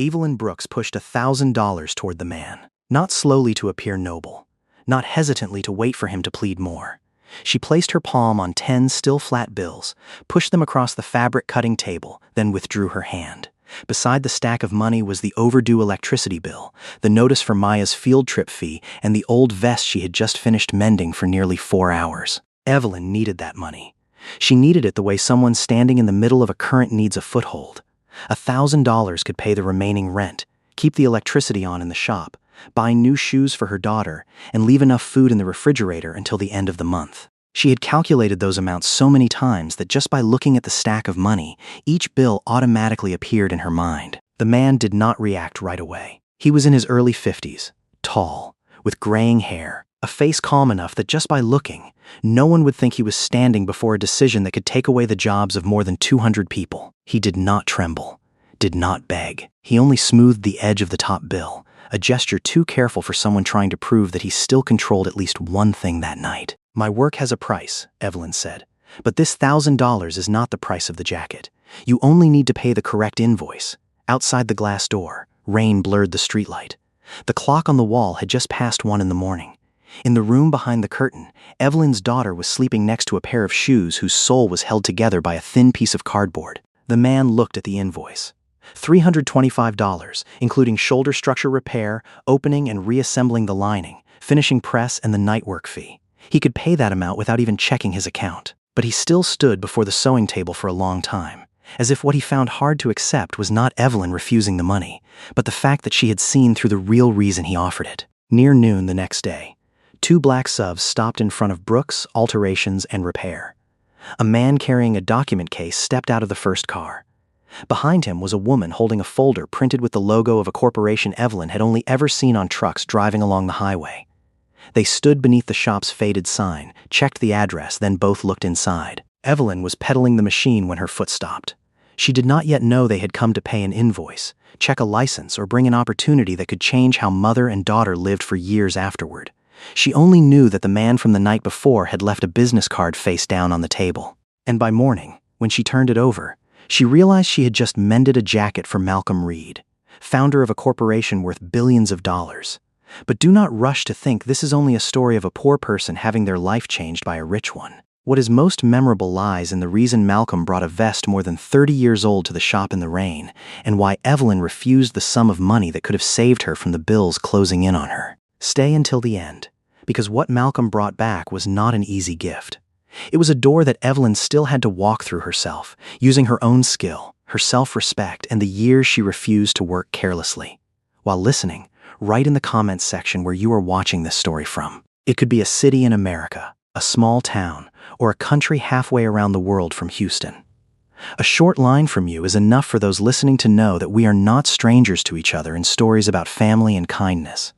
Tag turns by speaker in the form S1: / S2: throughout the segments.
S1: Evelyn Brooks pushed $1,000 toward the man, not slowly to appear noble, not hesitantly to wait for him to plead more. She placed her palm on 10 still flat bills, pushed them across the fabric-cutting table, then withdrew her hand. Beside the stack of money was the overdue electricity bill, the notice for Maya's field trip fee, and the old vest she had just finished mending for nearly 4 hours. Evelyn needed that money. She needed it the way someone standing in the middle of a current needs a foothold. $1,000 could pay the remaining rent, keep the electricity on in the shop, buy new shoes for her daughter, and leave enough food in the refrigerator until the end of the month. She had calculated those amounts so many times that just by looking at the stack of money, each bill automatically appeared in her mind. The man did not react right away. He was in his early 50s, tall, with graying hair, a face calm enough that just by looking, no one would think he was standing before a decision that could take away the jobs of more than 200 people. He did not tremble, did not beg. He only smoothed the edge of the top bill, a gesture too careful for someone trying to prove that he still controlled at least one thing that night. "My work has a price," Evelyn said, "but this $1,000 is not the price of the jacket. You only need to pay the correct invoice." Outside the glass door, rain blurred the streetlight. The clock on the wall had just passed 1 in the morning. In the room behind the curtain, Evelyn's daughter was sleeping next to a pair of shoes whose sole was held together by a thin piece of cardboard. The man looked at the invoice. $325, including shoulder structure repair, opening and reassembling the lining, finishing press, and the night work fee. He could pay that amount without even checking his account. But he still stood before the sewing table for a long time, as if what he found hard to accept was not Evelyn refusing the money, but the fact that she had seen through the real reason he offered it. Near noon the next day, 2 black SUVs stopped in front of Brooks Alterations and Repair. A man carrying a document case stepped out of the first car. Behind him was a woman holding a folder printed with the logo of a corporation Evelyn had only ever seen on trucks driving along the highway. They stood beneath the shop's faded sign, checked the address, then both looked inside. Evelyn was pedaling the machine when her foot stopped. She did not yet know they had come to pay an invoice, check a license, or bring an opportunity that could change how mother and daughter lived for years afterward. She only knew that the man from the night before had left a business card face down on the table. And by morning, when she turned it over, she realized she had just mended a jacket for Malcolm Reed, founder of a corporation worth billions of dollars. But do not rush to think this is only a story of a poor person having their life changed by a rich one. What is most memorable lies in the reason Malcolm brought a vest more than 30 years old to the shop in the rain, and why Evelyn refused the sum of money that could have saved her from the bills closing in on her. Stay until the end, because what Malcolm brought back was not an easy gift. It was a door that Evelyn still had to walk through herself, using her own skill, her self-respect, and the years she refused to work carelessly. While listening, write in the comments section where you are watching this story from. It could be a city in America, a small town, or a country halfway around the world from Houston. A short line from you is enough for those listening to know that we are not strangers to each other in stories about family and kindness.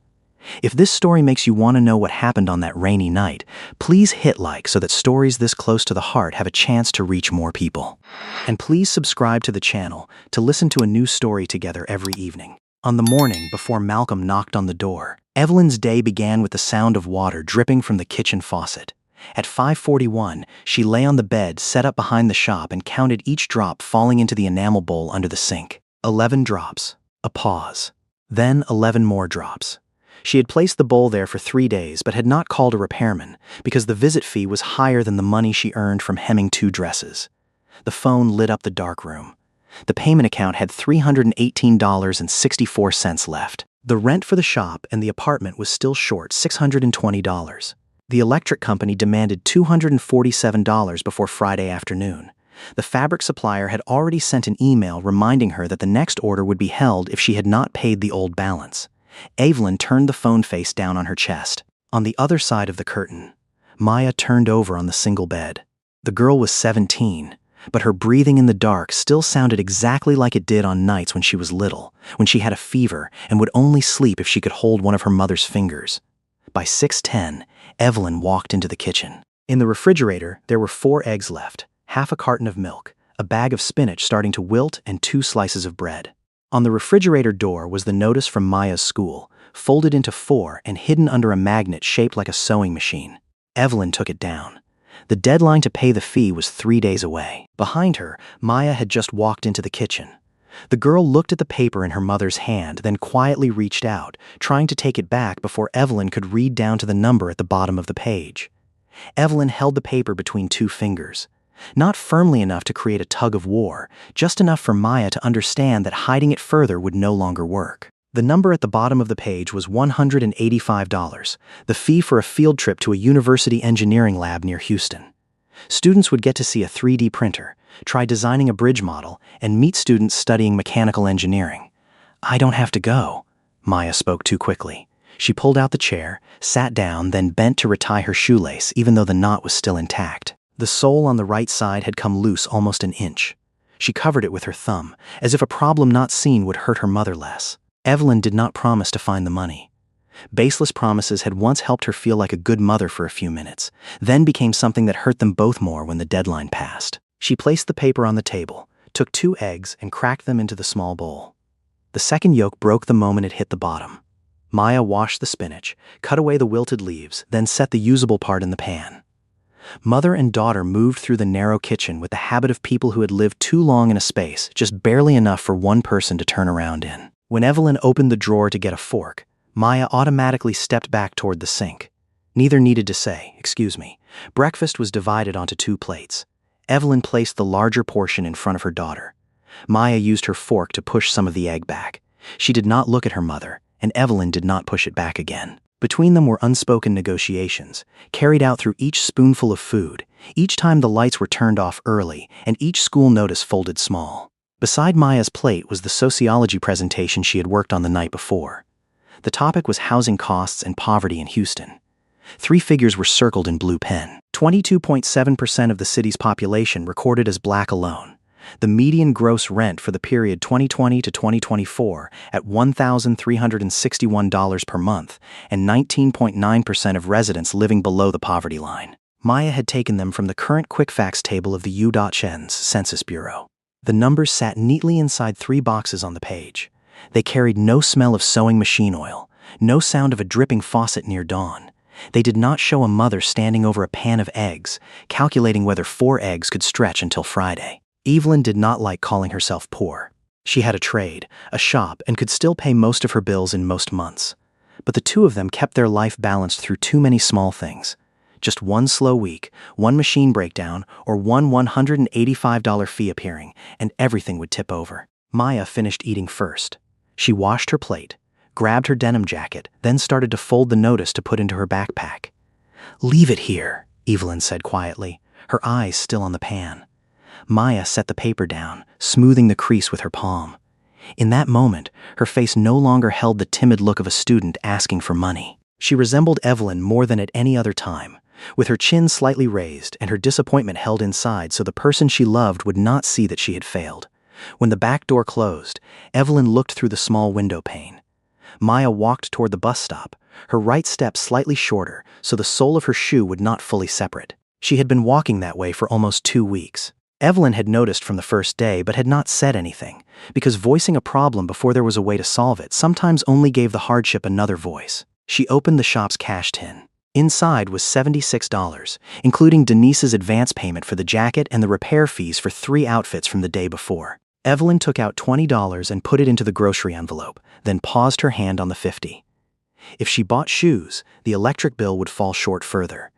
S1: If this story makes you want to know what happened on that rainy night, please hit like so that stories this close to the heart have a chance to reach more people. And please subscribe to the channel to listen to a new story together every evening. On the morning before Malcolm knocked on the door, Evelyn's day began with the sound of water dripping from the kitchen faucet. At 5:41, she lay on the bed set up behind the shop and counted each drop falling into the enamel bowl under the sink. 11 drops. A pause. Then 11 more drops. She had placed the bowl there for 3 days but had not called a repairman because the visit fee was higher than the money she earned from hemming 2 dresses. The phone lit up the dark room. The payment account had $318.64 left. The rent for the shop and the apartment was still short $620. The electric company demanded $247 before Friday afternoon. The fabric supplier had already sent an email reminding her that the next order would be held if she had not paid the old balance. Evelyn turned the phone face down on her chest. On the other side of the curtain, Maya turned over on the single bed. The girl was 17, but her breathing in the dark still sounded exactly like it did on nights when she was little, when she had a fever and would only sleep if she could hold one of her mother's fingers. By 6:10, Evelyn walked into the kitchen. In the refrigerator, there were 4 eggs left, half a carton of milk, a bag of spinach starting to wilt, and 2 slices of bread. On the refrigerator door was the notice from Maya's school, folded into 4 and hidden under a magnet shaped like a sewing machine. Evelyn took it down. The deadline to pay the fee was 3 days away. Behind her, Maya had just walked into the kitchen. The girl looked at the paper in her mother's hand, then quietly reached out, trying to take it back before Evelyn could read down to the number at the bottom of the page. Evelyn held the paper between two fingers. Not firmly enough to create a tug of war, just enough for Maya to understand that hiding it further would no longer work. The number at the bottom of the page was $185, the fee for a field trip to a university engineering lab near Houston. Students would get to see a 3D printer, try designing a bridge model, and meet students studying mechanical engineering. "I don't have to go." Maya spoke too quickly. She pulled out the chair, sat down, then bent to retie her shoelace even though the knot was still intact. The sole on the right side had come loose almost an inch. She covered it with her thumb, as if a problem not seen would hurt her mother less. Evelyn did not promise to find the money. Baseless promises had once helped her feel like a good mother for a few minutes, then became something that hurt them both more when the deadline passed. She placed the paper on the table, took 2 eggs, and cracked them into the small bowl. The second yolk broke the moment it hit the bottom. Maya washed the spinach, cut away the wilted leaves, then set the usable part in the pan. Mother and daughter moved through the narrow kitchen with the habit of people who had lived too long in a space, just barely enough for one person to turn around in. When Evelyn opened the drawer to get a fork, Maya automatically stepped back toward the sink. Neither needed to say, "Excuse me." Breakfast was divided onto 2 plates. Evelyn placed the larger portion in front of her daughter. Maya used her fork to push some of the egg back. She did not look at her mother, and Evelyn did not push it back again. Between them were unspoken negotiations, carried out through each spoonful of food, each time the lights were turned off early, and each school notice folded small. Beside Maya's plate was the sociology presentation she had worked on the night before. The topic was housing costs and poverty in Houston. 3 figures were circled in blue pen. 22.7% of the city's population recorded as Black alone. The median gross rent for the period 2020 to 2024 at $1,361 per month, and 19.9% of residents living below the poverty line. Maya had taken them from the current quick facts table of the U.Chen's Census Bureau. The numbers sat neatly inside 3 boxes on the page. They carried no smell of sewing machine oil, no sound of a dripping faucet near dawn. They did not show a mother standing over a pan of eggs, calculating whether 4 eggs could stretch until Friday. Evelyn did not like calling herself poor. She had a trade, a shop, and could still pay most of her bills in most months. But the two of them kept their life balanced through too many small things. Just one slow week, one machine breakdown, or one $185 fee appearing, and everything would tip over. Maya finished eating first. She washed her plate, grabbed her denim jacket, then started to fold the notice to put into her backpack. "Leave it here," Evelyn said quietly, her eyes still on the pan. Maya set the paper down, smoothing the crease with her palm. In that moment, her face no longer held the timid look of a student asking for money. She resembled Evelyn more than at any other time, with her chin slightly raised and her disappointment held inside so the person she loved would not see that she had failed. When the back door closed, Evelyn looked through the small window pane. Maya walked toward the bus stop, her right step slightly shorter so the sole of her shoe would not fully separate. She had been walking that way for almost 2 weeks. Evelyn had noticed from the first day but had not said anything, because voicing a problem before there was a way to solve it sometimes only gave the hardship another voice. She opened the shop's cash tin. Inside was $76, including Denise's advance payment for the jacket and the repair fees for 3 outfits from the day before. Evelyn took out $20 and put it into the grocery envelope, then paused her hand on the $50. If she bought shoes, the electric bill would fall short further.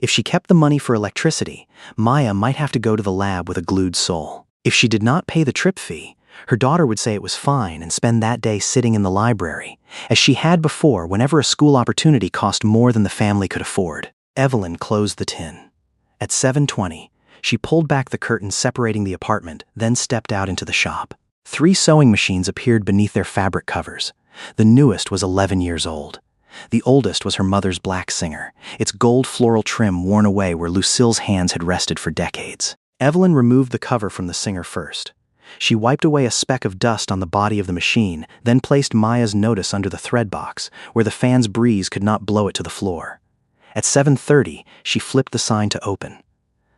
S1: If she kept the money for electricity, Maya might have to go to the lab with a glued sole. If she did not pay the trip fee, her daughter would say it was fine and spend that day sitting in the library, as she had before whenever a school opportunity cost more than the family could afford. Evelyn closed the tin. At 7:20, she pulled back the curtain separating the apartment, then stepped out into the shop. 3 sewing machines appeared beneath their fabric covers. The newest was 11 years old. The oldest was her mother's black Singer, its gold floral trim worn away where Lucille's hands had rested for decades. Evelyn removed the cover from the Singer first. She wiped away a speck of dust on the body of the machine, then placed Maya's notice under the thread box, where the fan's breeze could not blow it to the floor. At 7:30, she flipped the sign to open.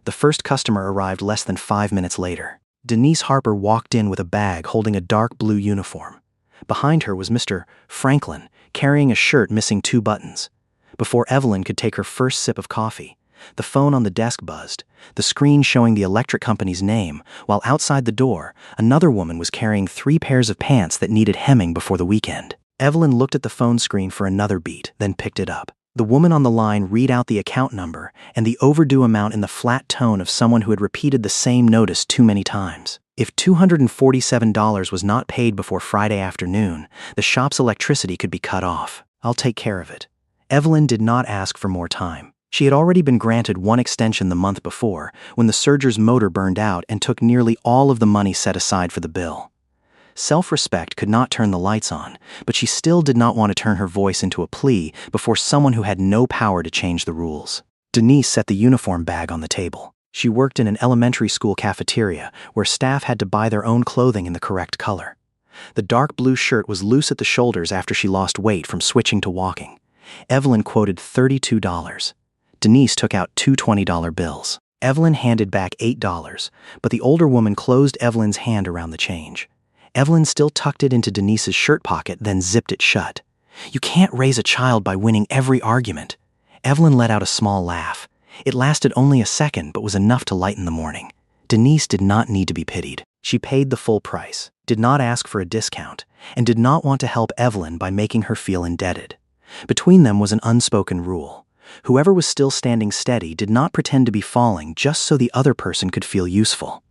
S1: The first customer arrived less than 5 minutes later. Denise Harper walked in with a bag holding a dark blue uniform. Behind her was Mr. Franklin, carrying a shirt missing 2 buttons. Before Evelyn could take her first sip of coffee, The phone on the desk buzzed, the screen showing the electric company's name, while outside the door, another woman was carrying 3 pairs of pants that needed hemming before the weekend. Evelyn looked at the phone screen for another beat, then picked it up. The woman on the line read out the account number and the overdue amount in the flat tone of someone who had repeated the same notice too many times. If $247 was not paid before Friday afternoon, the shop's electricity could be cut off. "I'll take care of it." Evelyn did not ask for more time. She had already been granted one extension the month before, when the serger's motor burned out and took nearly all of the money set aside for the bill. Self-respect could not turn the lights on, but she still did not want to turn her voice into a plea before someone who had no power to change the rules. Denise set the uniform bag on the table. She worked in an elementary school cafeteria where staff had to buy their own clothing in the correct color. The dark blue shirt was loose at the shoulders after she lost weight from switching to walking. Evelyn quoted $32. Denise took out 2 $20 bills. Evelyn handed back $8, but the older woman closed Evelyn's hand around the change. Evelyn still tucked it into Denise's shirt pocket, then zipped it shut. "You can't raise a child by winning every argument." Evelyn let out a small laugh. It lasted only a second, but was enough to lighten the morning. Denise did not need to be pitied. She paid the full price, did not ask for a discount, and did not want to help Evelyn by making her feel indebted. Between them was an unspoken rule. Whoever was still standing steady did not pretend to be falling just so the other person could feel useful.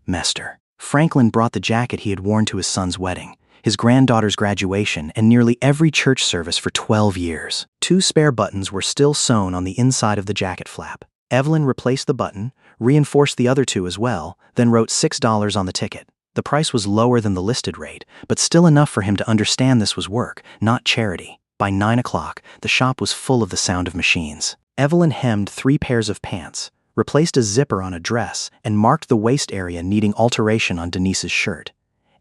S1: Mester. Franklin brought the jacket he had worn to his son's wedding, his granddaughter's graduation, and nearly every church service for 12 years. 2 spare buttons were still sewn on the inside of the jacket flap. Evelyn replaced the button, reinforced the other 2 as well, then wrote $6 on the ticket. The price was lower than the listed rate, but still enough for him to understand this was work, not charity. By 9 o'clock, the shop was full of the sound of machines. Evelyn hemmed 3 pairs of pants, replaced a zipper on a dress, and marked the waist area needing alteration on Denise's shirt.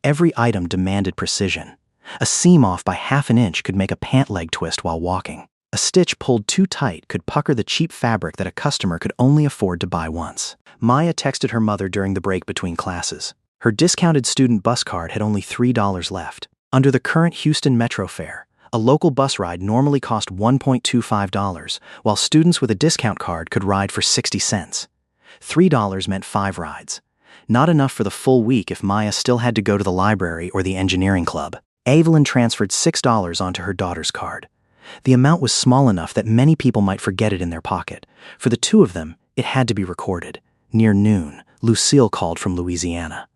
S1: Every item demanded precision. A seam off by half an inch could make a pant leg twist while walking. A stitch pulled too tight could pucker the cheap fabric that a customer could only afford to buy once. Maya texted her mother during the break between classes. Her discounted student bus card had only $3 left. Under the current Houston Metro fare, a local bus ride normally cost $1.25, while students with a discount card could ride for 60 cents. $3 meant 5 rides. Not enough for the full week if Maya still had to go to the library or the engineering club. Evelyn transferred $6 onto her daughter's card. The amount was small enough that many people might forget it in their pocket. For the 2 of them, it had to be recorded. Near noon, Lucille called from Louisiana.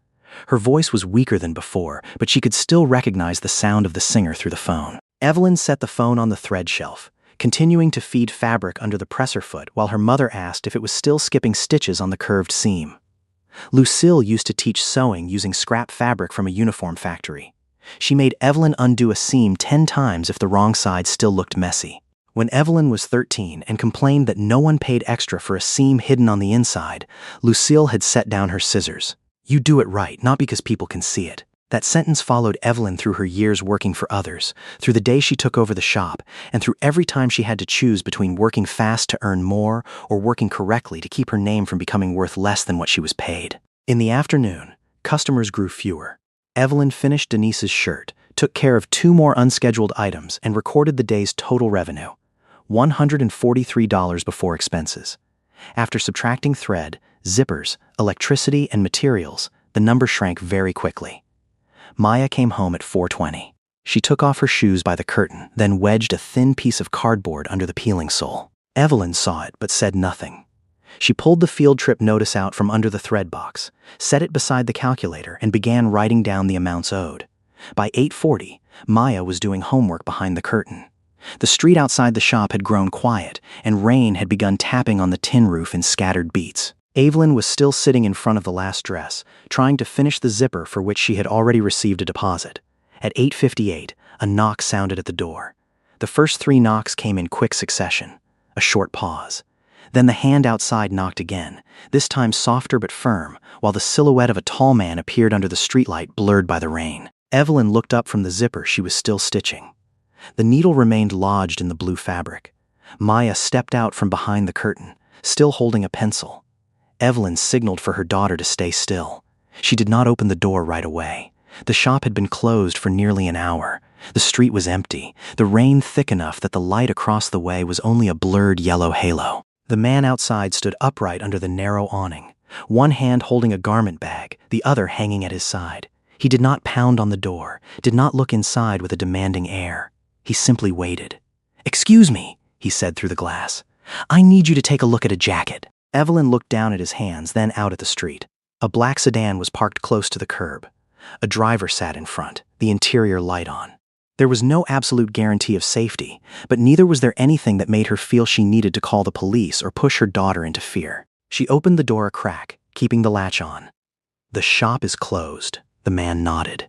S1: Her voice was weaker than before, but she could still recognize the sound of the singer through the phone. Evelyn set the phone on the thread shelf, continuing to feed fabric under the presser foot while her mother asked if it was still skipping stitches on the curved seam. Lucille used to teach sewing using scrap fabric from a uniform factory. She made Evelyn undo a seam 10 times if the wrong side still looked messy. When Evelyn was 13 and complained that no one paid extra for a seam hidden on the inside, Lucille had set down her scissors. "You do it right, not because people can see it." That sentence followed Evelyn through her years working for others, through the day she took over the shop, and through every time she had to choose between working fast to earn more or working correctly to keep her name from becoming worth less than what she was paid. In the afternoon, customers grew fewer. Evelyn finished Denise's shirt, took care of 2 more unscheduled items, and recorded the day's total revenue, $143 before expenses. After subtracting thread, zippers, electricity, and materials, the number shrank very quickly. Maya came home at 4:20. She took off her shoes by the curtain, then wedged a thin piece of cardboard under the peeling sole. Evelyn saw it but said nothing. She pulled the field trip notice out from under the thread box, set it beside the calculator, and began writing down the amounts owed. By 8:40, Maya was doing homework behind the curtain. The street outside the shop had grown quiet, and rain had begun tapping on the tin roof in scattered beats. Evelyn was still sitting in front of the last dress, trying to finish the zipper for which she had already received a deposit. At 8:58, a knock sounded at the door. The first 3 knocks came in quick succession. A short pause. Then the hand outside knocked again, this time softer but firm, while the silhouette of a tall man appeared under the streetlight blurred by the rain. Evelyn looked up from the zipper she was still stitching. The needle remained lodged in the blue fabric. Maya stepped out from behind the curtain, still holding a pencil. Evelyn signaled for her daughter to stay still. She did not open the door right away. The shop had been closed for nearly an hour. The street was empty, the rain thick enough that the light across the way was only a blurred yellow halo. The man outside stood upright under the narrow awning, one hand holding a garment bag, the other hanging at his side. He did not pound on the door, did not look inside with a demanding air. He simply waited. "Excuse me," he said through the glass. "I need you to take a look at a jacket." Evelyn looked down at his hands, then out at the street. A black sedan was parked close to the curb. A driver sat in front, the interior light on. There was no absolute guarantee of safety, but neither was there anything that made her feel she needed to call the police or push her daughter into fear. She opened the door a crack, keeping the latch on. "The shop is closed," the man nodded.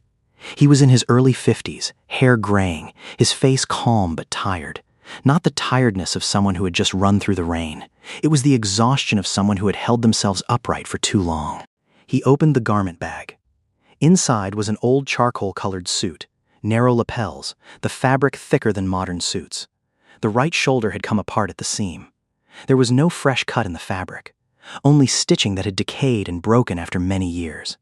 S1: He was in his early 50s, hair graying, his face calm but tired. Not the tiredness of someone who had just run through the rain. It was the exhaustion of someone who had held themselves upright for too long. He opened the garment bag. Inside was an old charcoal-colored suit, narrow lapels, the fabric thicker than modern suits. The right shoulder had come apart at the seam. There was no fresh cut in the fabric, only stitching that had decayed and broken after many years.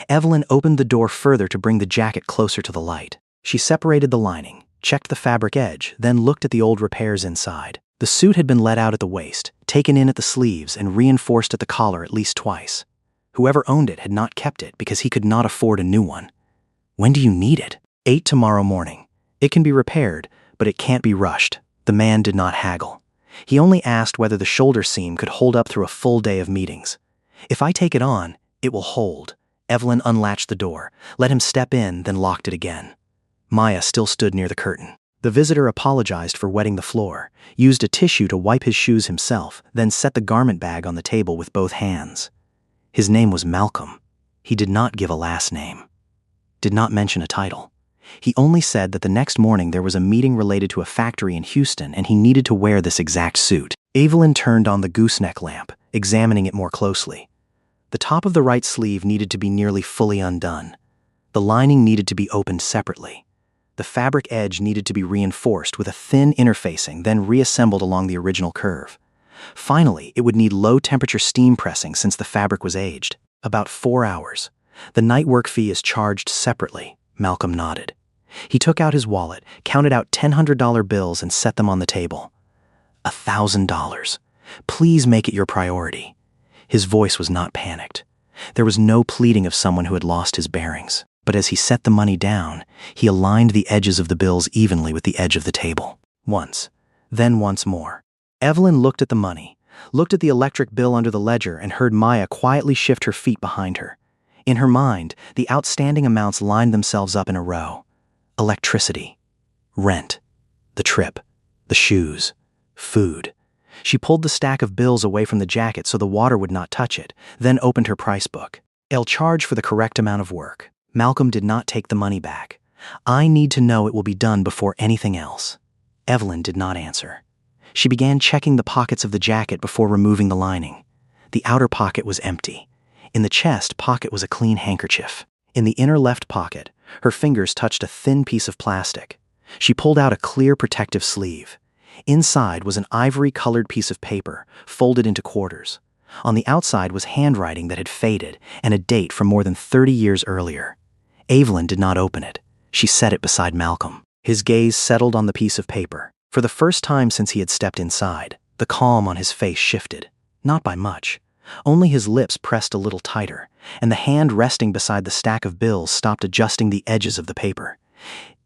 S1: Evelyn opened the door further to bring the jacket closer to the light. She separated the lining, checked the fabric edge, then looked at the old repairs inside. The suit had been let out at the waist, taken in at the sleeves, and reinforced at the collar at least twice. Whoever owned it had not kept it because he could not afford a new one. "When do you need it?" "8 tomorrow morning. It can be repaired, but it can't be rushed." The man did not haggle. He only asked whether the shoulder seam could hold up through a full day of meetings. "If I take it on, it will hold." Evelyn unlatched the door, let him step in, then locked it again. Maya still stood near the curtain. The visitor apologized for wetting the floor, used a tissue to wipe his shoes himself, then set the garment bag on the table with both hands. His name was Malcolm. He did not give a last name. Did not mention a title. He only said that the next morning there was a meeting related to a factory in Houston and he needed to wear this exact suit. Evelyn turned on the gooseneck lamp, examining it more closely. The top of the right sleeve needed to be nearly fully undone. The lining needed to be opened separately. The fabric edge needed to be reinforced with a thin interfacing, then reassembled along the original curve. Finally, it would need low-temperature steam pressing since the fabric was aged. About 4 hours. The night work fee is charged separately. Malcolm nodded. He took out his wallet, counted out $100 bills, and set them on the table. $1,000. Please make it your priority. His voice was not panicked. There was no pleading of someone who had lost his bearings. But as he set the money down, he aligned the edges of the bills evenly with the edge of the table. Once, then once more. Evelyn looked at the money, looked at the electric bill under the ledger, and heard Maya quietly shift her feet behind her. In her mind, the outstanding amounts lined themselves up in a row. Electricity, rent, the trip, the shoes, food. She pulled the stack of bills away from the jacket so the water would not touch it, then opened her price book. "I'll charge for the correct amount of work." Malcolm did not take the money back. "I need to know it will be done before anything else." Evelyn did not answer. She began checking the pockets of the jacket before removing the lining. The outer pocket was empty. In the chest pocket was a clean handkerchief. In the inner left pocket, her fingers touched a thin piece of plastic. She pulled out a clear protective sleeve. Inside was an ivory-colored piece of paper, folded into quarters. On the outside was handwriting that had faded and a date from more than 30 years earlier. Evelyn did not open it. She set it beside Malcolm. His gaze settled on the piece of paper. For the first time since he had stepped inside, the calm on his face shifted. Not by much. Only his lips pressed a little tighter, and the hand resting beside the stack of bills stopped adjusting the edges of the paper.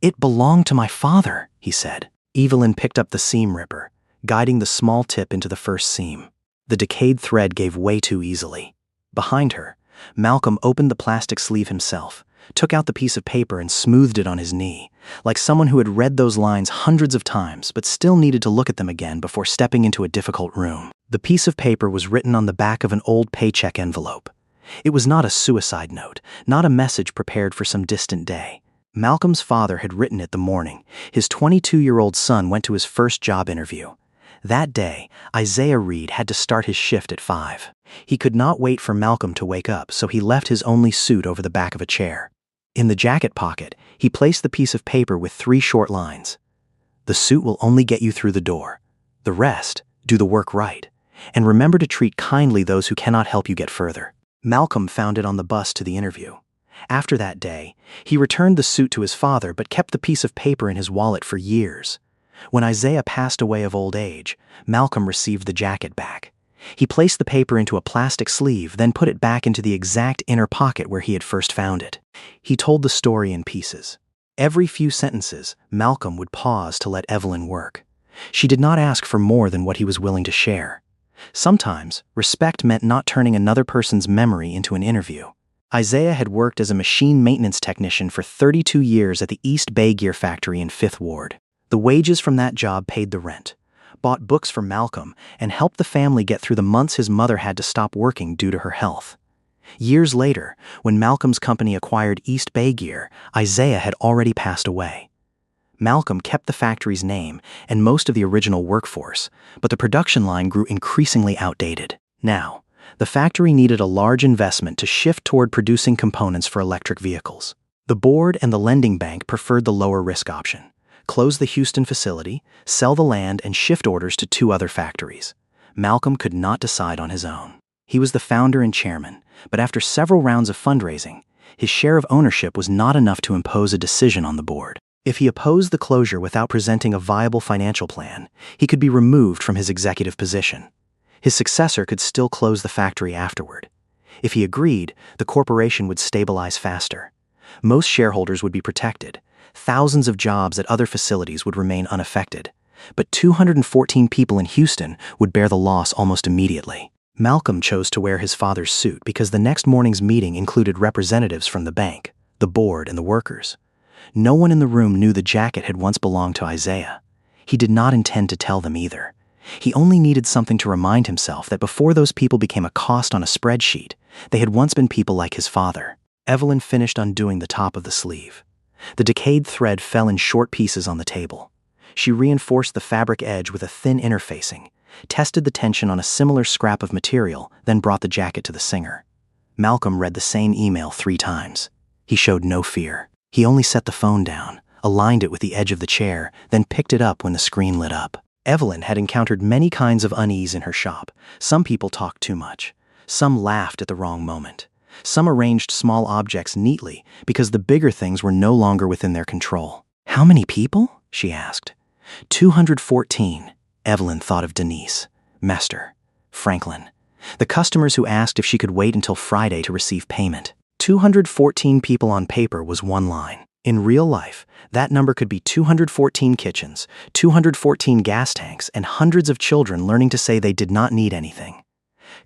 S1: "It belonged to my father," he said. Evelyn picked up the seam ripper, guiding the small tip into the first seam. The decayed thread gave way too easily. Behind her, Malcolm opened the plastic sleeve himself, took out the piece of paper and smoothed it on his knee, like someone who had read those lines hundreds of times but still needed to look at them again before stepping into a difficult room. The piece of paper was written on the back of an old paycheck envelope. It was not a suicide note, not a message prepared for some distant day. Malcolm's father had written it the morning his 22-year-old son went to his first job interview. That day, Isaiah Reed had to start his shift at 5. He could not wait for Malcolm to wake up, so he left his only suit over the back of a chair. In the jacket pocket, he placed the piece of paper with 3 short lines. "The suit will only get you through the door. The rest, do the work right. And remember to treat kindly those who cannot help you get further." Malcolm found it on the bus to the interview. After that day, he returned the suit to his father but kept the piece of paper in his wallet for years. When Isaiah passed away of old age, Malcolm received the jacket back. He placed the paper into a plastic sleeve, then put it back into the exact inner pocket where he had first found it. He told the story in pieces. Every few sentences, Malcolm would pause to let Evelyn work. She did not ask for more than what he was willing to share. Sometimes, respect meant not turning another person's memory into an interview. Isaiah had worked as a machine maintenance technician for 32 years at the East Bay Gear Factory in 5th Ward. The wages from that job paid the rent, bought books for Malcolm, and helped the family get through the months his mother had to stop working due to her health. Years later, when Malcolm's company acquired East Bay Gear, Isaiah had already passed away. Malcolm kept the factory's name and most of the original workforce, but the production line grew increasingly outdated. Now, the factory needed a large investment to shift toward producing components for electric vehicles. The board and the lending bank preferred the lower risk option: close the Houston facility, sell the land, and shift orders to 2 other factories. Malcolm could not decide on his own. He was the founder and chairman, but after several rounds of fundraising, his share of ownership was not enough to impose a decision on the board. If he opposed the closure without presenting a viable financial plan, he could be removed from his executive position. His successor could still close the factory afterward. If he agreed, the corporation would stabilize faster. Most shareholders would be protected. Thousands of jobs at other facilities would remain unaffected. But 214 people in Houston would bear the loss almost immediately. Malcolm chose to wear his father's suit because the next morning's meeting included representatives from the bank, the board, and the workers. No one in the room knew the jacket had once belonged to Isaiah. He did not intend to tell them either. He only needed something to remind himself that before those people became a cost on a spreadsheet, they had once been people like his father. Evelyn finished undoing the top of the sleeve. The decayed thread fell in short pieces on the table. She reinforced the fabric edge with a thin interfacing, tested the tension on a similar scrap of material, then brought the jacket to the singer. Malcolm read the same email 3 times. He showed no fear. He only set the phone down, aligned it with the edge of the chair, then picked it up when the screen lit up. Evelyn had encountered many kinds of unease in her shop. Some people talked too much. Some laughed at the wrong moment. Some arranged small objects neatly because the bigger things were no longer within their control. "How many people?" she asked. 214. Evelyn thought of Denise, Mester, Franklin, the customers who asked if she could wait until Friday to receive payment. 214 people on paper was one line. In real life, that number could be 214 kitchens, 214 gas tanks, and hundreds of children learning to say they did not need anything.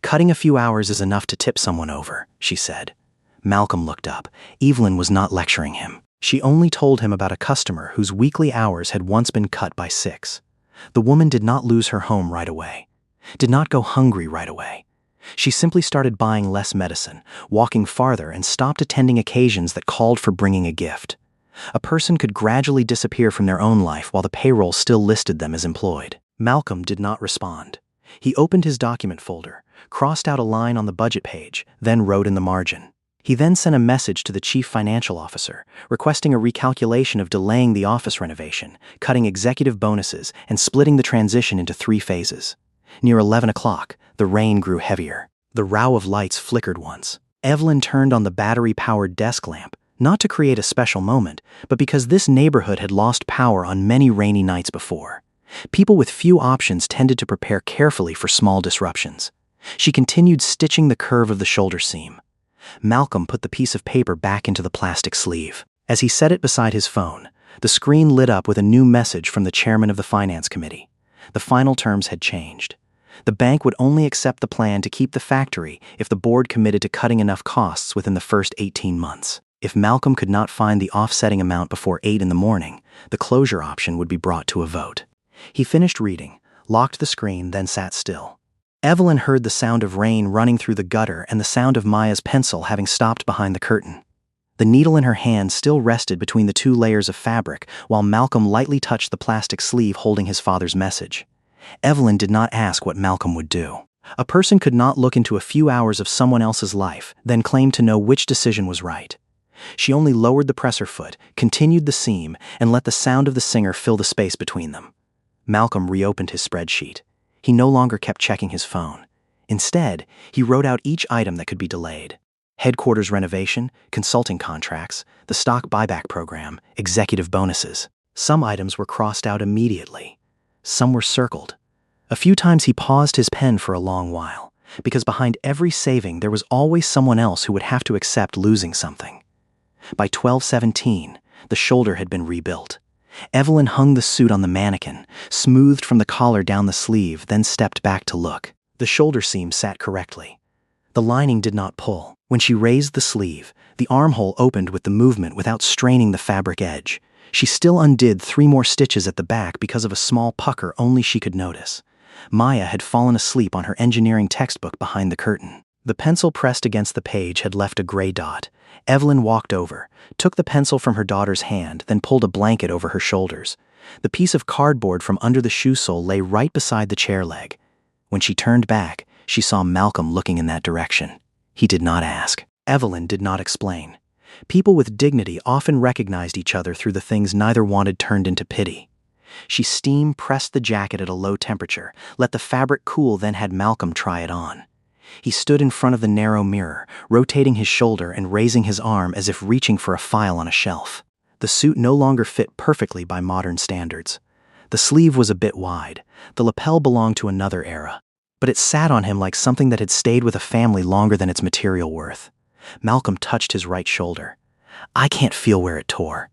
S1: "Cutting a few hours is enough to tip someone over," she said. Malcolm looked up. Evelyn was not lecturing him. She only told him about a customer whose weekly hours had once been cut by 6. The woman did not lose her home right away, did not go hungry right away. She simply started buying less medicine, walking farther, and stopped attending occasions that called for bringing a gift. A person could gradually disappear from their own life while the payroll still listed them as employed. Malcolm did not respond. He opened his document folder, crossed out a line on the budget page, then wrote in the margin. He then sent a message to the chief financial officer, requesting a recalculation of delaying the office renovation, cutting executive bonuses, and splitting the transition into 3 phases. Near 11 o'clock, the rain grew heavier. The row of lights flickered once. Evelyn turned on the battery-powered desk lamp, not to create a special moment, but because this neighborhood had lost power on many rainy nights before. People with few options tended to prepare carefully for small disruptions. She continued stitching the curve of the shoulder seam. Malcolm put the piece of paper back into the plastic sleeve. As he set it beside his phone, the screen lit up with a new message from the chairman of the finance committee. The final terms had changed. The bank would only accept the plan to keep the factory if the board committed to cutting enough costs within the first 18 months. If Malcolm could not find the offsetting amount before 8 in the morning, the closure option would be brought to a vote. He finished reading, locked the screen, then sat still. Evelyn heard the sound of rain running through the gutter and the sound of Maya's pencil having stopped behind the curtain. The needle in her hand still rested between the 2 layers of fabric while Malcolm lightly touched the plastic sleeve holding his father's message. Evelyn did not ask what Malcolm would do. A person could not look into a few hours of someone else's life, then claim to know which decision was right. She only lowered the presser foot, continued the seam, and let the sound of the singer fill the space between them. Malcolm reopened his spreadsheet. He no longer kept checking his phone. Instead, he wrote out each item that could be delayed: headquarters renovation, consulting contracts, the stock buyback program, executive bonuses. Some items were crossed out immediately. Some were circled. A few times he paused his pen for a long while, because behind every saving there was always someone else who would have to accept losing something. By 12:17, the shoulder had been rebuilt. Evelyn hung the suit on the mannequin, smoothed from the collar down the sleeve, then stepped back to look. The shoulder seam sat correctly. The lining did not pull. When she raised the sleeve, the armhole opened with the movement without straining the fabric edge. She still undid 3 more stitches at the back because of a small pucker only she could notice. Maya had fallen asleep on her engineering textbook behind the curtain. The pencil pressed against the page had left a gray dot. Evelyn walked over, took the pencil from her daughter's hand, then pulled a blanket over her shoulders. The piece of cardboard from under the shoe sole lay right beside the chair leg. When she turned back, she saw Malcolm looking in that direction. He did not ask. Evelyn did not explain. People with dignity often recognized each other through the things neither wanted turned into pity. She steam-pressed the jacket at a low temperature, let the fabric cool, then had Malcolm try it on. He stood in front of the narrow mirror, rotating his shoulder and raising his arm as if reaching for a file on a shelf. The suit no longer fit perfectly by modern standards. The sleeve was a bit wide. The lapel belonged to another era. But it sat on him like something that had stayed with a family longer than its material worth. Malcolm touched his right shoulder. "I can't feel where it tore."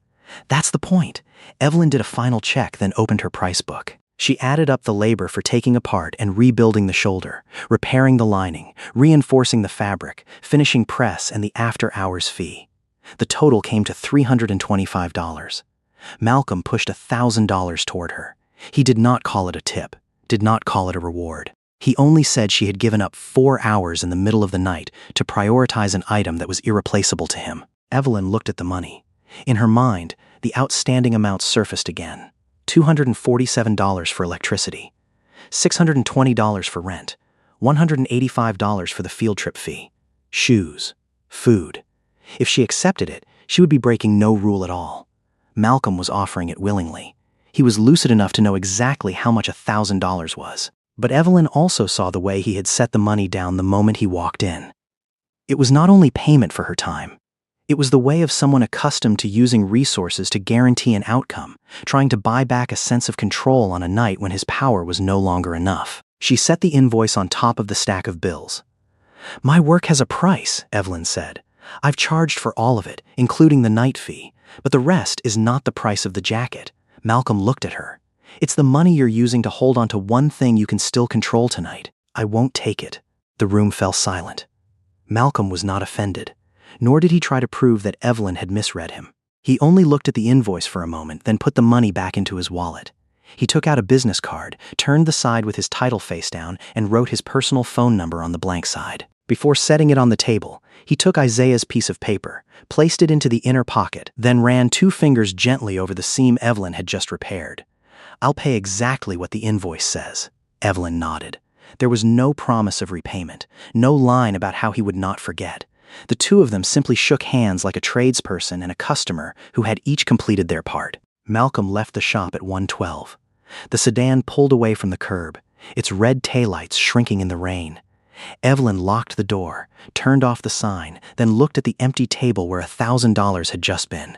S1: "That's the point." Evelyn did a final check, then opened her price book. She added up the labor for taking apart and rebuilding the shoulder, repairing the lining, reinforcing the fabric, finishing press, and the after-hours fee. The total came to $325. Malcolm pushed $1,000 toward her. He did not call it a tip, did not call it a reward. He only said she had given up 4 hours in the middle of the night to prioritize an item that was irreplaceable to him. Evelyn looked at the money. In her mind, the outstanding amount surfaced again. $247 for electricity, $620 for rent, $185 for the field trip fee, shoes, food. If she accepted it, she would be breaking no rule at all. Malcolm was offering it willingly. He was lucid enough to know exactly how much $1,000 was. But Evelyn also saw the way he had set the money down the moment he walked in. It was not only payment for her time. It was the way of someone accustomed to using resources to guarantee an outcome, trying to buy back a sense of control on a night when his power was no longer enough. She set the invoice on top of the stack of bills. "My work has a price," Evelyn said. "I've charged for all of it, including the night fee, but the rest is not the price of the jacket." Malcolm looked at her. "It's the money you're using to hold on to one thing you can still control tonight. I won't take it." The room fell silent. Malcolm was not offended, nor did he try to prove that Evelyn had misread him. He only looked at the invoice for a moment, then put the money back into his wallet. He took out a business card, turned the side with his title face down, and wrote his personal phone number on the blank side. Before setting it on the table, he took Isaiah's piece of paper, placed it into the inner pocket, then ran 2 fingers gently over the seam Evelyn had just repaired. "I'll pay exactly what the invoice says." Evelyn nodded. There was no promise of repayment, no line about how he would not forget. The two of them simply shook hands like a tradesperson and a customer who had each completed their part. Malcolm left the shop at 1:12. The sedan pulled away from the curb, its red taillights shrinking in the rain. Evelyn locked the door, turned off the sign, then looked at the empty table where $1,000 had just been.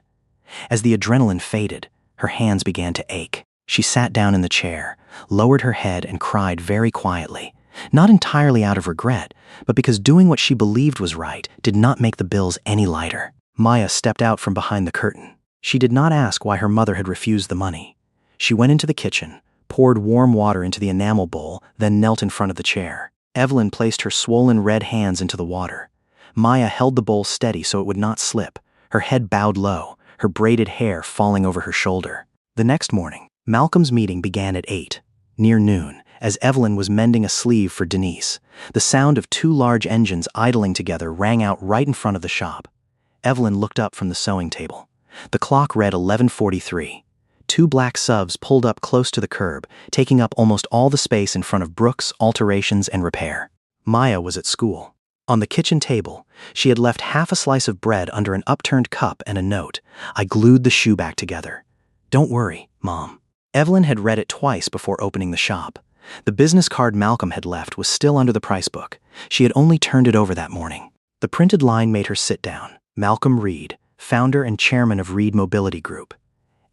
S1: As the adrenaline faded, her hands began to ache. She sat down in the chair, lowered her head, and cried very quietly, not entirely out of regret, but because doing what she believed was right did not make the bills any lighter. Maya stepped out from behind the curtain. She did not ask why her mother had refused the money. She went into the kitchen, poured warm water into the enamel bowl, then knelt in front of the chair. Evelyn placed her swollen red hands into the water. Maya held the bowl steady so it would not slip, her head bowed low, her braided hair falling over her shoulder. The next morning, Malcolm's meeting began at 8, near noon, as Evelyn was mending a sleeve for Denise. The sound of 2 large engines idling together rang out right in front of the shop. Evelyn looked up from the sewing table. The clock read 11:43. 2 black SUVs pulled up close to the curb, taking up almost all the space in front of Brooks, Alterations, and Repair. Maya was at school. On the kitchen table, she had left half a slice of bread under an upturned cup and a note. "I glued the shoe back together. Don't worry, Mom." Evelyn had read it twice before opening the shop. The business card Malcolm had left was still under the price book. She had only turned it over that morning. The printed line made her sit down. Malcolm Reed, founder and chairman of Reed Mobility Group.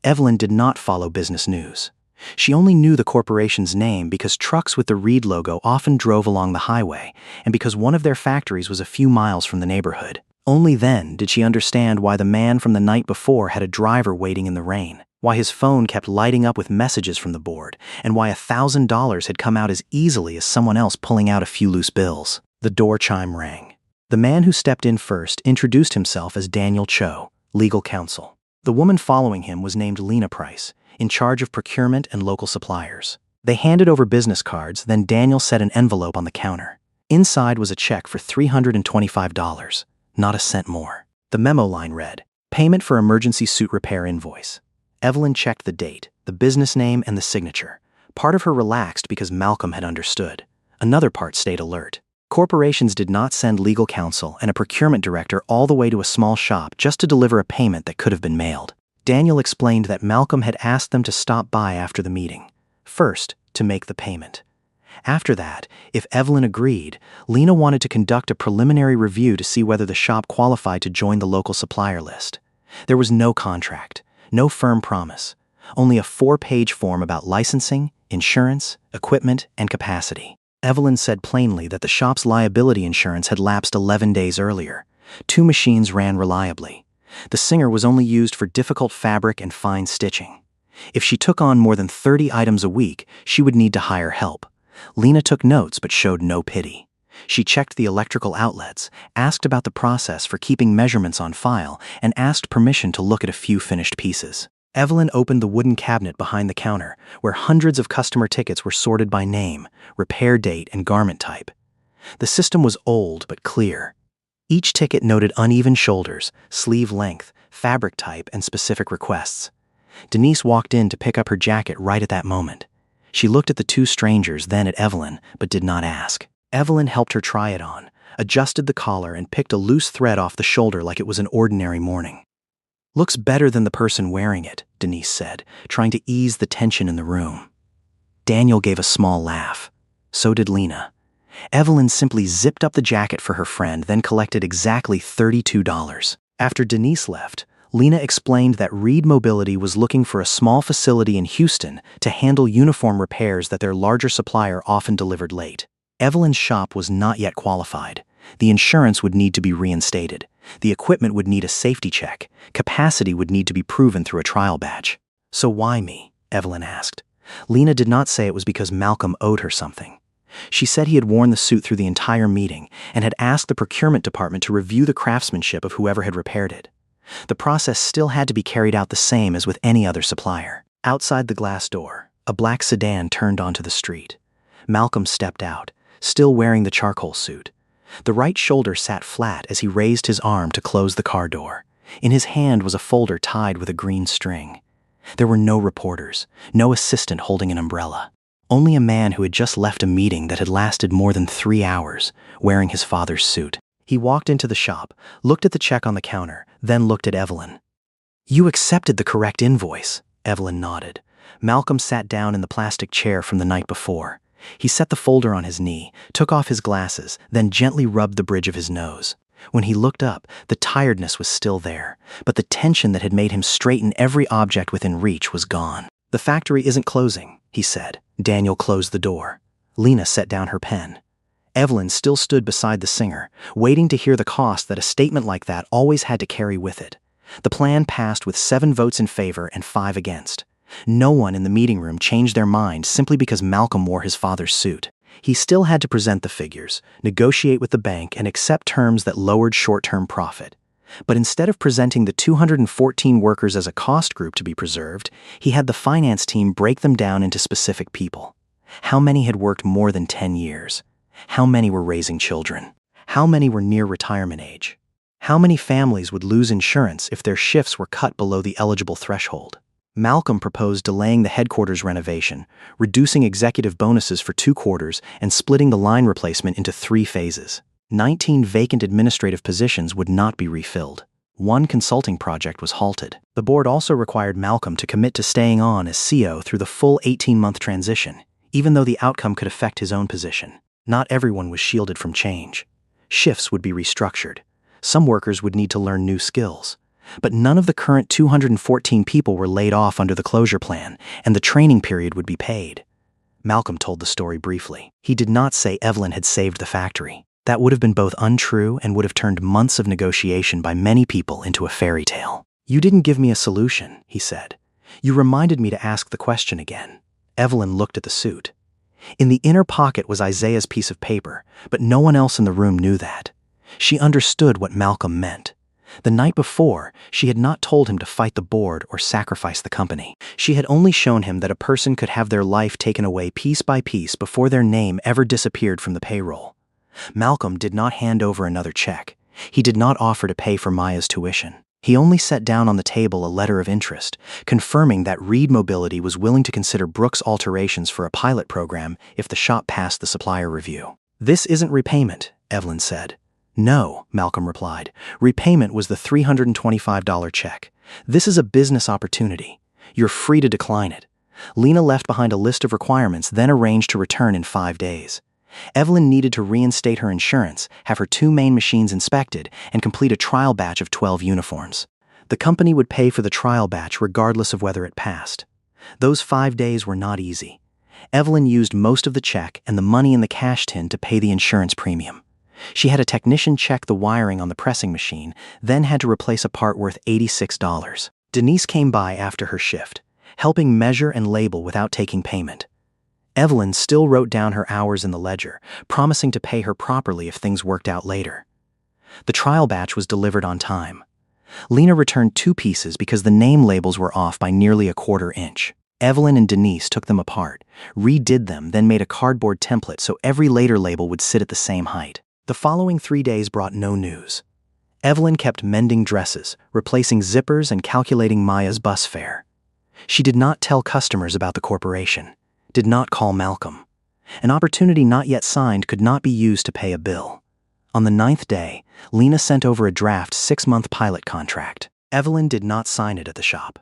S1: Evelyn did not follow business news. She only knew the corporation's name because trucks with the Reed logo often drove along the highway, and because one of their factories was a few miles from the neighborhood. Only then did she understand why the man from the night before had a driver waiting in the rain, why his phone kept lighting up with messages from the board, and why $1,000 had come out as easily as someone else pulling out a few loose bills. The door chime rang. The man who stepped in first introduced himself as Daniel Cho, legal counsel. The woman following him was named Lena Price, in charge of procurement and local suppliers. They handed over business cards, then Daniel set an envelope on the counter. Inside was a check for $325, not a cent more. The memo line read, "Payment for emergency suit repair invoice." Evelyn checked the date, the business name, and the signature. Part of her relaxed because Malcolm had understood. Another part stayed alert. Corporations did not send legal counsel and a procurement director all the way to a small shop just to deliver a payment that could have been mailed. Daniel explained that Malcolm had asked them to stop by after the meeting. First, to make the payment. After that, if Evelyn agreed, Lena wanted to conduct a preliminary review to see whether the shop qualified to join the local supplier list. There was no contract, no firm promise, only a 4-page form about licensing, insurance, equipment, and capacity. Evelyn said plainly that the shop's liability insurance had lapsed 11 days earlier. 2 machines ran reliably. The Singer was only used for difficult fabric and fine stitching. If she took on more than 30 items a week, she would need to hire help. Lena took notes but showed no pity. She checked the electrical outlets, asked about the process for keeping measurements on file, and asked permission to look at a few finished pieces. Evelyn opened the wooden cabinet behind the counter, where hundreds of customer tickets were sorted by name, repair date, and garment type. The system was old but clear. Each ticket noted uneven shoulders, sleeve length, fabric type, and specific requests. Denise walked in to pick up her jacket right at that moment. She looked at the 2 strangers, then at Evelyn, but did not ask. Evelyn helped her try it on, adjusted the collar, and picked a loose thread off the shoulder like it was an ordinary morning. "Looks better than the person wearing it," Denise said, trying to ease the tension in the room. Daniel gave a small laugh. So did Lena. Evelyn simply zipped up the jacket for her friend, then collected exactly $32. After Denise left, Lena explained that Reed Mobility was looking for a small facility in Houston to handle uniform repairs that their larger supplier often delivered late. Evelyn's shop was not yet qualified. The insurance would need to be reinstated. The equipment would need a safety check. Capacity would need to be proven through a trial batch. "So why me?" Evelyn asked. Lena did not say it was because Malcolm owed her something. She said he had worn the suit through the entire meeting and had asked the procurement department to review the craftsmanship of whoever had repaired it. The process still had to be carried out the same as with any other supplier. Outside the glass door, a black sedan turned onto the street. Malcolm stepped out, still wearing the charcoal suit. The right shoulder sat flat as he raised his arm to close the car door. In his hand was a folder tied with a green string. There were no reporters, no assistant holding an umbrella. Only a man who had just left a meeting that had lasted more than 3 hours, wearing his father's suit. He walked into the shop, looked at the check on the counter, then looked at Evelyn. "You accepted the correct invoice," Evelyn nodded. Malcolm sat down in the plastic chair from the night before. He set the folder on his knee, took off his glasses, then gently rubbed the bridge of his nose. When he looked up, the tiredness was still there, but the tension that had made him straighten every object within reach was gone. "The factory isn't closing," he said. Daniel closed the door. Lena set down her pen. Evelyn still stood beside the Singer, waiting to hear the cost that a statement like that always had to carry with it. The plan passed with 7 votes in favor and 5 against. No one in the meeting room changed their mind simply because Malcolm wore his father's suit. He still had to present the figures, negotiate with the bank, and accept terms that lowered short-term profit. But instead of presenting the 214 workers as a cost group to be preserved, he had the finance team break them down into specific people. How many had worked more than 10 years? How many were raising children? How many were near retirement age? How many families would lose insurance if their shifts were cut below the eligible threshold? Malcolm proposed delaying the headquarters renovation, reducing executive bonuses for 2 quarters, and splitting the line replacement into 3 phases. 19 vacant administrative positions would not be refilled. 1 consulting project was halted. The board also required Malcolm to commit to staying on as CEO through the full 18-month transition, even though the outcome could affect his own position. Not everyone was shielded from change. Shifts would be restructured. Some workers would need to learn new skills. But none of the current 214 people were laid off under the closure plan, and the training period would be paid. Malcolm told the story briefly. He did not say Evelyn had saved the factory. That would have been both untrue and would have turned months of negotiation by many people into a fairy tale. "You didn't give me a solution," he said. "You reminded me to ask the question again." Evelyn looked at the suit. In the inner pocket was Isaiah's piece of paper, but no one else in the room knew that. She understood what Malcolm meant. The night before, she had not told him to fight the board or sacrifice the company. She had only shown him that a person could have their life taken away piece by piece before their name ever disappeared from the payroll. Malcolm did not hand over another check. He did not offer to pay for Maya's tuition. He only set down on the table a letter of interest, confirming that Reed Mobility was willing to consider Brooks' alterations for a pilot program if the shop passed the supplier review. "This isn't repayment," Evelyn said. "No," Malcolm replied. "Repayment was the $325 check. This is a business opportunity. You're free to decline it." Lena left behind a list of requirements, then arranged to return in 5 days. Evelyn needed to reinstate her insurance, have her 2 main machines inspected, and complete a trial batch of 12 uniforms. The company would pay for the trial batch regardless of whether it passed. Those 5 days were not easy. Evelyn used most of the check and the money in the cash tin to pay the insurance premium. She had a technician check the wiring on the pressing machine, then had to replace a part worth $86. Denise came by after her shift, helping measure and label without taking payment. Evelyn still wrote down her hours in the ledger, promising to pay her properly if things worked out later. The trial batch was delivered on time. Lena returned 2 pieces because the name labels were off by nearly a 1/4 inch. Evelyn and Denise took them apart, redid them, then made a cardboard template so every later label would sit at the same height. The following 3 days brought no news. Evelyn kept mending dresses, replacing zippers, and calculating Maya's bus fare. She did not tell customers about the corporation, did not call Malcolm. An opportunity not yet signed could not be used to pay a bill. On the 9th day, Lena sent over a draft 6-month pilot contract. Evelyn did not sign it at the shop.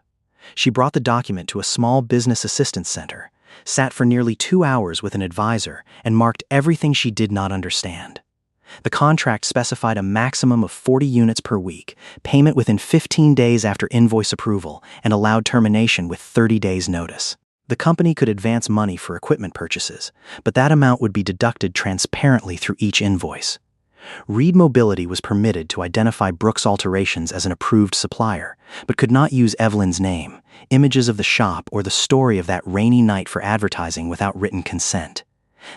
S1: She brought the document to a small business assistance center, sat for nearly 2 hours with an advisor, and marked everything she did not understand. The contract specified a maximum of 40 units per week, payment within 15 days after invoice approval, and allowed termination with 30 days' notice. The company could advance money for equipment purchases, but that amount would be deducted transparently through each invoice. Reed Mobility was permitted to identify Brooks Alterations as an approved supplier, but could not use Evelyn's name, images of the shop, or the story of that rainy night for advertising without written consent.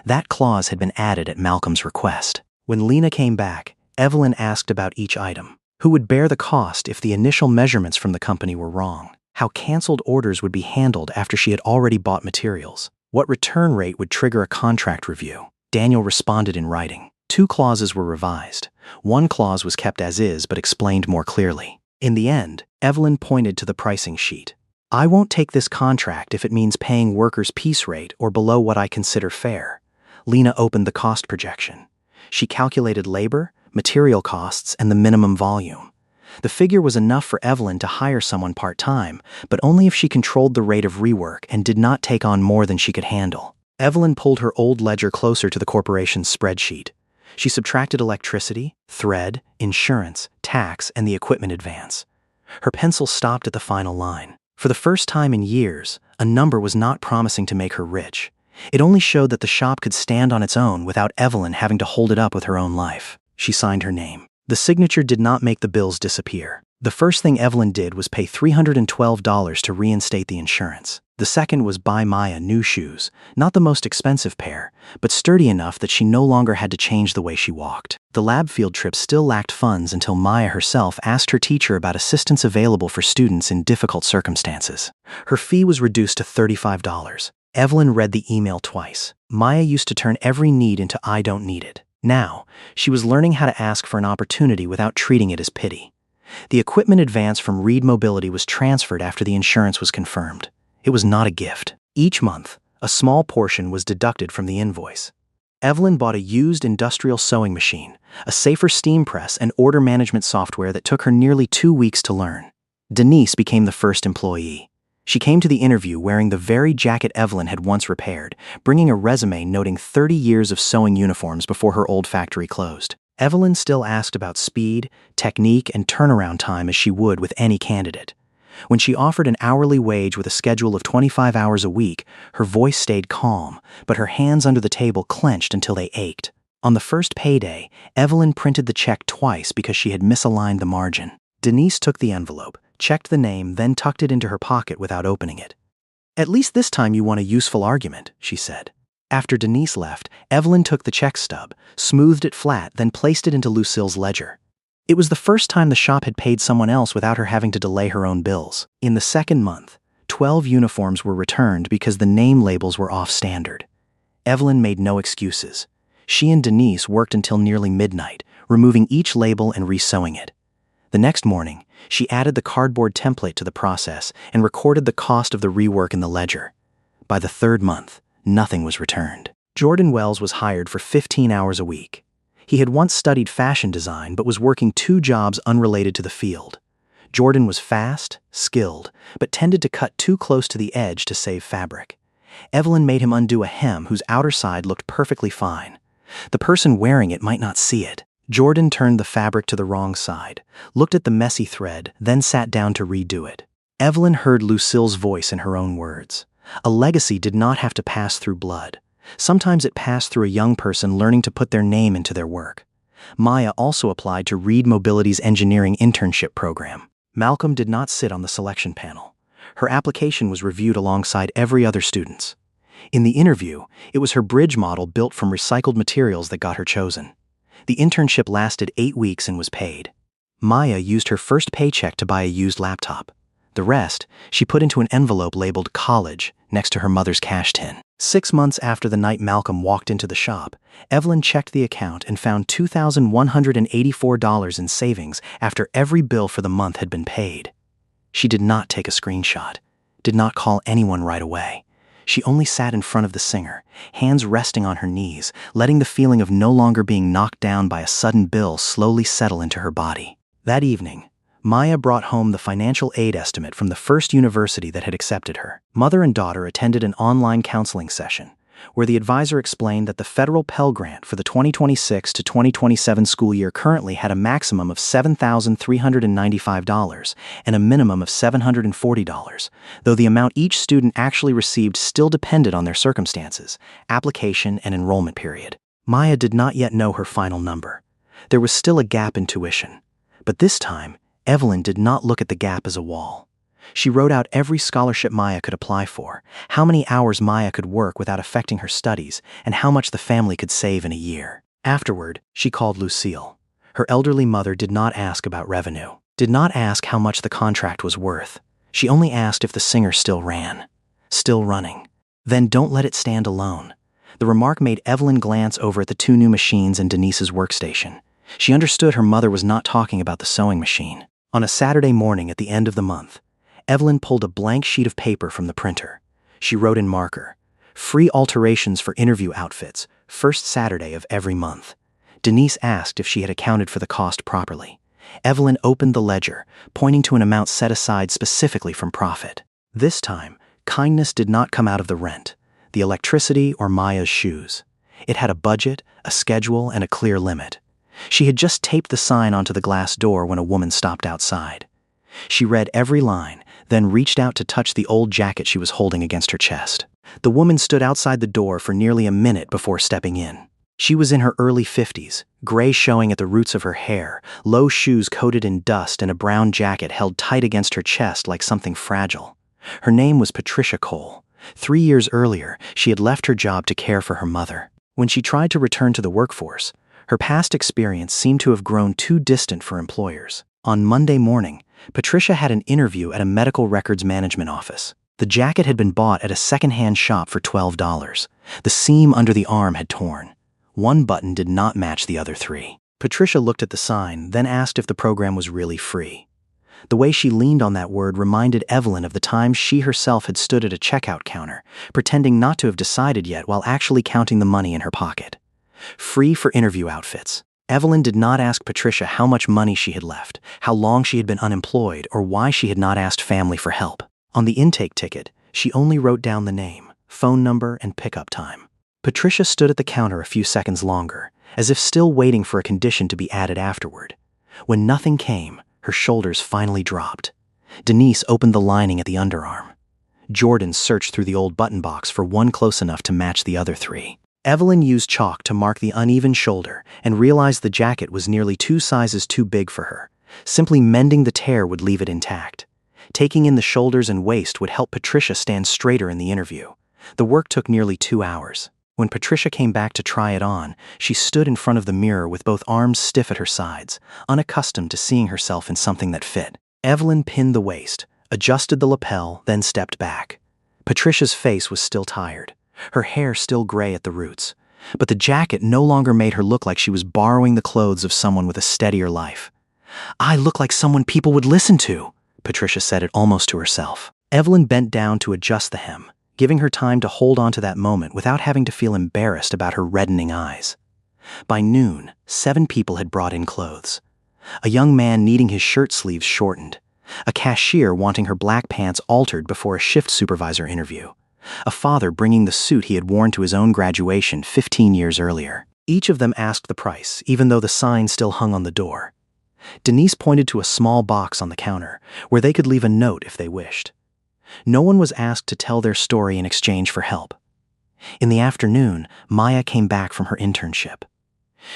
S1: That clause had been added at Malcolm's request. When Lena came back, Evelyn asked about each item. Who would bear the cost if the initial measurements from the company were wrong? How canceled orders would be handled after she had already bought materials? What return rate would trigger a contract review? Daniel responded in writing. 2 clauses were revised. 1 clause was kept as is but explained more clearly. In the end, Evelyn pointed to the pricing sheet. "I won't take this contract if it means paying workers' piece rate or below what I consider fair." Lena opened the cost projection. She calculated labor, material costs, and the minimum volume. The figure was enough for Evelyn to hire someone part-time, but only if she controlled the rate of rework and did not take on more than she could handle. Evelyn pulled her old ledger closer to the corporation's spreadsheet. She subtracted electricity, thread, insurance, tax, and the equipment advance. Her pencil stopped at the final line. For the first time in years, a number was not promising to make her rich. It only showed that the shop could stand on its own without Evelyn having to hold it up with her own life. She signed her name. The signature did not make the bills disappear. The first thing Evelyn did was pay $312 to reinstate the insurance. The second was buy Maya new shoes, not the most expensive pair, but sturdy enough that she no longer had to change the way she walked. The lab field trip still lacked funds until Maya herself asked her teacher about assistance available for students in difficult circumstances. Her fee was reduced to $35. Evelyn read the email twice. Maya used to turn every need into "I don't need it." Now, she was learning how to ask for an opportunity without treating it as pity. The equipment advance from Reed Mobility was transferred after the insurance was confirmed. It was not a gift. Each month, a small portion was deducted from the invoice. Evelyn bought a used industrial sewing machine, a safer steam press, and order management software that took her nearly 2 weeks to learn. Denise became the first employee. She came to the interview wearing the very jacket Evelyn had once repaired, bringing a resume noting 30 years of sewing uniforms before her old factory closed. Evelyn still asked about speed, technique, and turnaround time as she would with any candidate. When she offered an hourly wage with a schedule of 25 hours a week, her voice stayed calm, but her hands under the table clenched until they ached. On the first payday, Evelyn printed the check twice because she had misaligned the margin. Denise took the envelope, checked the name, then tucked it into her pocket without opening it. "At least this time you won a useful argument," she said. After Denise left, Evelyn took the check stub, smoothed it flat, then placed it into Lucille's ledger. It was the first time the shop had paid someone else without her having to delay her own bills. In the second month, 12 uniforms were returned because the name labels were off standard. Evelyn made no excuses. She and Denise worked until nearly midnight, removing each label and resewing it. The next morning, she added the cardboard template to the process and recorded the cost of the rework in the ledger. By the third month, nothing was returned. Jordan Wells was hired for 15 hours a week. He had once studied fashion design but was working 2 jobs unrelated to the field. Jordan was fast, skilled, but tended to cut too close to the edge to save fabric. Evelyn made him undo a hem whose outer side looked perfectly fine. The person wearing it might not see it. Jordan turned the fabric to the wrong side, looked at the messy thread, then sat down to redo it. Evelyn heard Lucille's voice in her own words. A legacy did not have to pass through blood. Sometimes it passed through a young person learning to put their name into their work. Maya also applied to Reed Mobility's engineering internship program. Malcolm did not sit on the selection panel. Her application was reviewed alongside every other student's. In the interview, it was her bridge model built from recycled materials that got her chosen. The internship lasted 8 weeks and was paid. Maya used her first paycheck to buy a used laptop. The rest, she put into an envelope labeled college next to her mother's cash tin. 6 months after the night Malcolm walked into the shop, Evelyn checked the account and found $2,184 in savings after every bill for the month had been paid. She did not take a screenshot, did not call anyone right away. She only sat in front of the singer, hands resting on her knees, letting the feeling of no longer being knocked down by a sudden bill slowly settle into her body. That evening, Maya brought home the financial aid estimate from the first university that had accepted her. Mother and daughter attended an online counseling session, where the advisor explained that the federal Pell Grant for the 2026 to 2027 school year currently had a maximum of $7,395 and a minimum of $740, though the amount each student actually received still depended on their circumstances, application, and enrollment period. Maya did not yet know her final number. There was still a gap in tuition, but this time, Evelyn did not look at the gap as a wall. She wrote out every scholarship Maya could apply for, how many hours Maya could work without affecting her studies, and how much the family could save in a year. Afterward, she called Lucille. Her elderly mother did not ask about revenue, did not ask how much the contract was worth. She only asked if the singer still ran. Still running. Then don't let it stand alone. The remark made Evelyn glance over at the 2 new machines in Denise's workstation. She understood her mother was not talking about the sewing machine. On a Saturday morning at the end of the month, Evelyn pulled a blank sheet of paper from the printer. She wrote in marker, "Free alterations for interview outfits, first Saturday of every month." Denise asked if she had accounted for the cost properly. Evelyn opened the ledger, pointing to an amount set aside specifically from profit. This time, kindness did not come out of the rent, the electricity, or Maya's shoes. It had a budget, a schedule, and a clear limit. She had just taped the sign onto the glass door when a woman stopped outside. She read every line, then reached out to touch the old jacket she was holding against her chest. The woman stood outside the door for nearly a minute before stepping in. She was in her early 50s, gray showing at the roots of her hair, low shoes coated in dust, and a brown jacket held tight against her chest like something fragile. Her name was Patricia Cole. 3 years earlier, she had left her job to care for her mother. When she tried to return to the workforce, her past experience seemed to have grown too distant for employers. On Monday morning, Patricia had an interview at a medical records management office. The jacket had been bought at a secondhand shop for $12. The seam under the arm had torn. One button did not match the other 3. Patricia looked at the sign, then asked if the program was really free. The way she leaned on that word reminded Evelyn of the times she herself had stood at a checkout counter, pretending not to have decided yet while actually counting the money in her pocket. Free for interview outfits. Evelyn did not ask Patricia how much money she had left, how long she had been unemployed, or why she had not asked family for help. On the intake ticket, she only wrote down the name, phone number, and pickup time. Patricia stood at the counter a few seconds longer, as if still waiting for a condition to be added afterward. When nothing came, her shoulders finally dropped. Denise opened the lining at the underarm. Jordan searched through the old button box for one close enough to match the other three. Evelyn used chalk to mark the uneven shoulder and realized the jacket was nearly 2 sizes too big for her. Simply mending the tear would leave it intact. Taking in the shoulders and waist would help Patricia stand straighter in the interview. The work took nearly 2 hours. When Patricia came back to try it on, she stood in front of the mirror with both arms stiff at her sides, unaccustomed to seeing herself in something that fit. Evelyn pinned the waist, adjusted the lapel, then stepped back. Patricia's face was still tired, her hair still gray at the roots, but the jacket no longer made her look like she was borrowing the clothes of someone with a steadier life. "I look like someone people would listen to," Patricia said it almost to herself. Evelyn bent down to adjust the hem, giving her time to hold on to that moment without having to feel embarrassed about her reddening eyes. By noon, 7 people had brought in clothes. A young man needing his shirt sleeves shortened. A cashier wanting her black pants altered before a shift supervisor interview. A father bringing the suit he had worn to his own graduation 15 years earlier. Each of them asked the price, even though the sign still hung on the door. Denise pointed to a small box on the counter, where they could leave a note if they wished. No one was asked to tell their story in exchange for help. In the afternoon, Maya came back from her internship.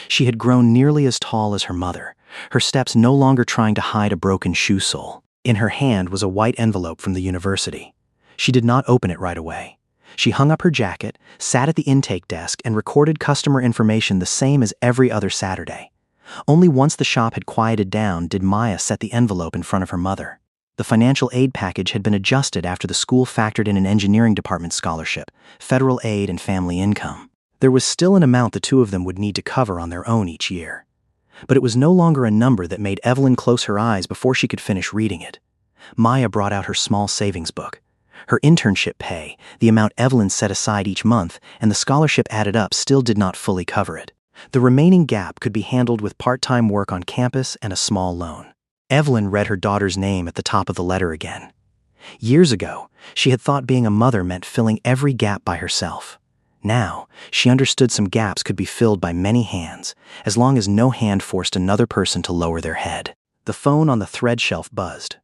S1: She had grown nearly as tall as her mother, her steps no longer trying to hide a broken shoe sole. In her hand was a white envelope from the university. She did not open it right away. She hung up her jacket, sat at the intake desk, and recorded customer information the same as every other Saturday. Only once the shop had quieted down did Maya set the envelope in front of her mother. The financial aid package had been adjusted after the school factored in an engineering department scholarship, federal aid, and family income. There was still an amount the two of them would need to cover on their own each year. But it was no longer a number that made Evelyn close her eyes before she could finish reading it. Maya brought out her small savings book. Her internship pay, the amount Evelyn set aside each month, and the scholarship added up still did not fully cover it. The remaining gap could be handled with part-time work on campus and a small loan. Evelyn read her daughter's name at the top of the letter again. Years ago, she had thought being a mother meant filling every gap by herself. Now, she understood some gaps could be filled by many hands, as long as no hand forced another person to lower their head. The phone on the thread shelf buzzed.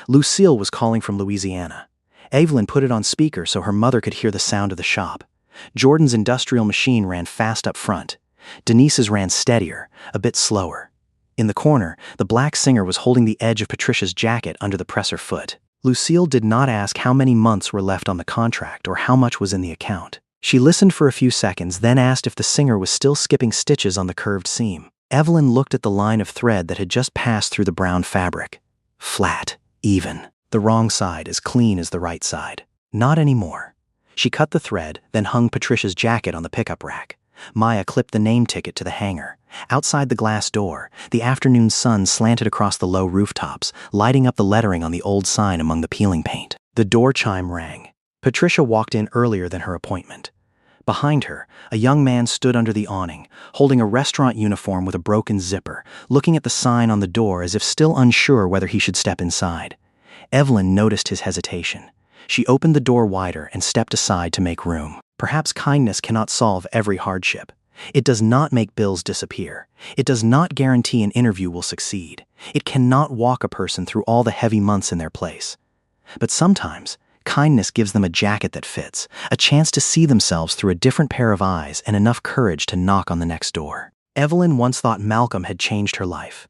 S1: Lucille was calling from Louisiana. Evelyn put it on speaker so her mother could hear the sound of the shop. Jordan's industrial machine ran fast up front. Denise's ran steadier, a bit slower. In the corner, the black singer was holding the edge of Patricia's jacket under the presser foot. Lucille did not ask how many months were left on the contract or how much was in the account. She listened for a few seconds, then asked if the singer was still skipping stitches on the curved seam. Evelyn looked at the line of thread that had just passed through the brown fabric. Flat, even. The wrong side as clean as the right side. Not anymore. She cut the thread, then hung Patricia's jacket on the pickup rack. Maya clipped the name ticket to the hanger. Outside the glass door, the afternoon sun slanted across the low rooftops, lighting up the lettering on the old sign among the peeling paint. The door chime rang. Patricia walked in earlier than her appointment. Behind her, a young man stood under the awning, holding a restaurant uniform with a broken zipper, looking at the sign on the door as if still unsure whether he should step inside. Evelyn noticed his hesitation. She opened the door wider and stepped aside to make room. Perhaps kindness cannot solve every hardship. It does not make bills disappear. It does not guarantee an interview will succeed. It cannot walk a person through all the heavy months in their place. But sometimes, kindness gives them a jacket that fits, a chance to see themselves through a different pair of eyes, and enough courage to knock on the next door. Evelyn once thought Malcolm had changed her life.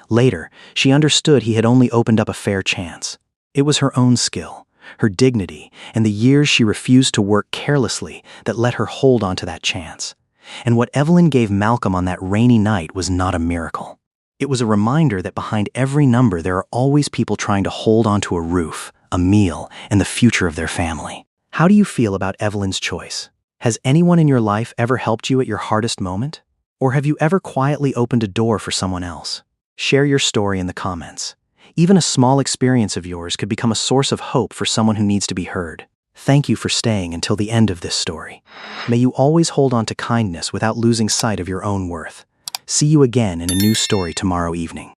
S1: Later, she understood he had only opened up a fair chance. It was her own skill, her dignity, and the years she refused to work carelessly that let her hold on to that chance. And what Evelyn gave Malcolm on that rainy night was not a miracle. It was a reminder that behind every number there are always people trying to hold onto a roof, a meal, and the future of their family. How do you feel about Evelyn's choice? Has anyone in your life ever helped you at your hardest moment? Or have you ever quietly opened a door for someone else? Share your story in the comments. Even a small experience of yours could become a source of hope for someone who needs to be heard. Thank you for staying until the end of this story. May you always hold on to kindness without losing sight of your own worth. See you again in a new story tomorrow evening.